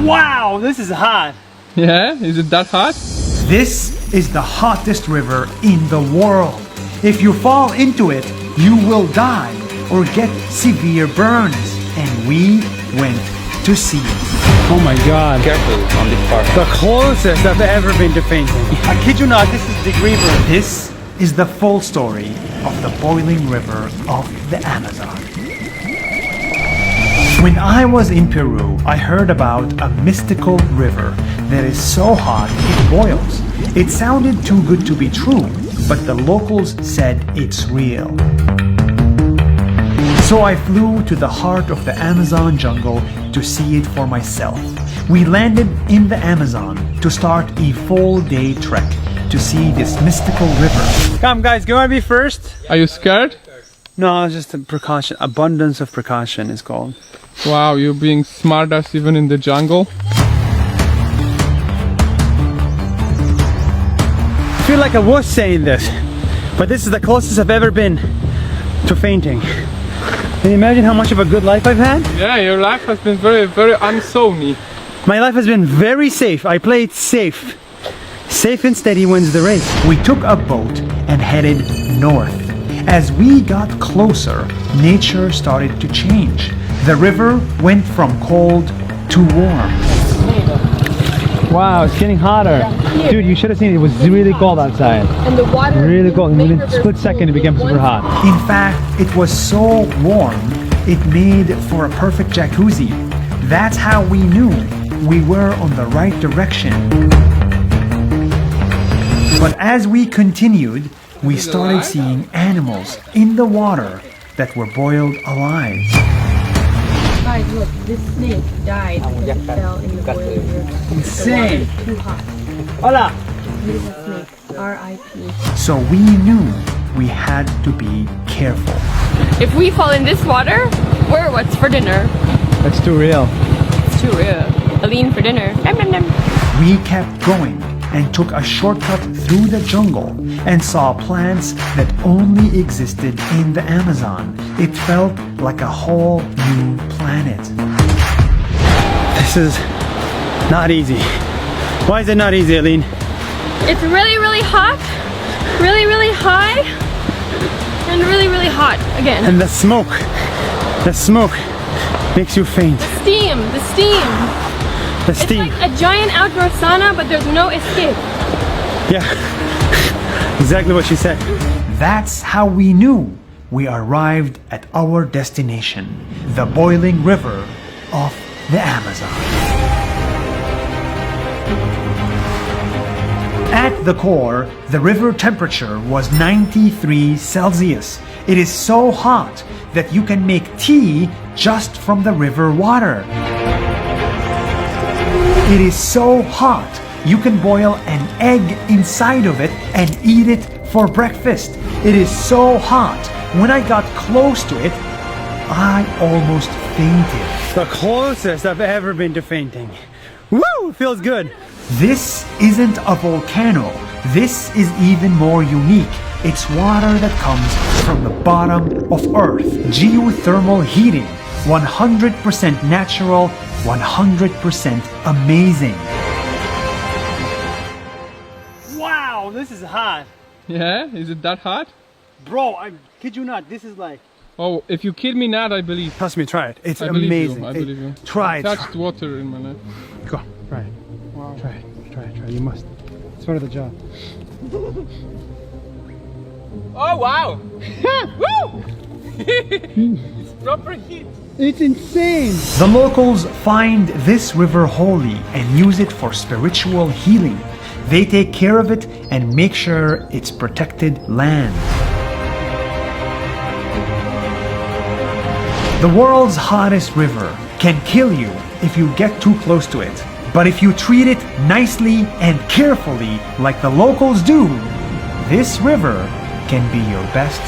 Wow, this is hot. Yeah? Is it that hot? This is the hottest river in the world. If you fall into it, you will die or get severe burns. And we went to see it. Oh my God. Careful on this part. The closest I've ever been to fainting. I kid you not, this is degree burn. This is the full story of the boiling river of the Amazon. When I was in Peru, I heard about a mystical river that is so hot it boils. It sounded too good to be true, but the locals said it's real. So I flew to the heart of the Amazon jungle to see it for myself. We landed in the Amazon to start a full-day trek to see this mystical river. Come guys, go on me first. Are you scared? No, it's just a precaution. Abundance of precaution is called. Wow, you're being smartass even in the jungle. I feel like I was saying this, but this is the closest I've ever been to fainting. Can you imagine how much of a good life I've had? Yeah, your life has been very, very unsony. My life has been very safe. I played safe. Safe and steady wins the race. We took a boat and headed north. As we got closer, nature started to change. The river went from cold to warm. Wow, it's getting hotter. Yeah. Dude, you should have seen it. It was really cold outside. And the water Really cold. And within a split second, it became super hot. In fact, it was so warm, it made for a perfect jacuzzi. That's how we knew we were on the right direction. But as we continued, we started seeing animals in the water that were boiled alive. Guys, look, this snake died because it fell in the boiling river. Insane. The water is too hot. Hola. Beautiful snake. R.I.P. So we knew we had to be careful. If we fall in this water, we're what's for dinner? That's too real. It's too real. Aline for dinner. Nom, nom, nom. We kept going and took a shortcut through the jungle and saw plants that only existed in the Amazon. It felt like a whole new planet. This is not easy. Why is it not easy, Aline? It's really, really hot, really, really high, and really, really hot again. And the smoke makes you faint. Steam, the steam. The It's steam. like a giant outdoor sauna, but there's no escape. Yeah, exactly what she said. That's how we knew we arrived at our destination, the boiling river of the Amazon. At the core, the river temperature was 93 Celsius. It is so hot that you can make tea just from the river water. It is so hot, you can boil an egg inside of it and eat it for breakfast. It is so hot, when I got close to it, I almost fainted. The closest I've ever been to fainting. Woo! Feels good. This isn't a volcano. This is even more unique. It's water that comes from the bottom of Earth. Geothermal heating. 100% natural, 100% amazing. Wow, this is hot. Yeah? Is it that hot? Bro, I kid you not, this is like... Oh, if you kid me not, I believe. Trust me, try it. It's I believe amazing. you. I believe you. Try it. I touched water in my life. Go, try it. Wow. Try it, try it, try it. You must. It's part of the job. Oh wow! Woo! It's proper heat. It's insane! The locals find this river holy and use it for spiritual healing. They take care of it and make sure it's protected land. The world's hottest river can kill you if you get too close to it. But if you treat it nicely and carefully like the locals do, this river can be your best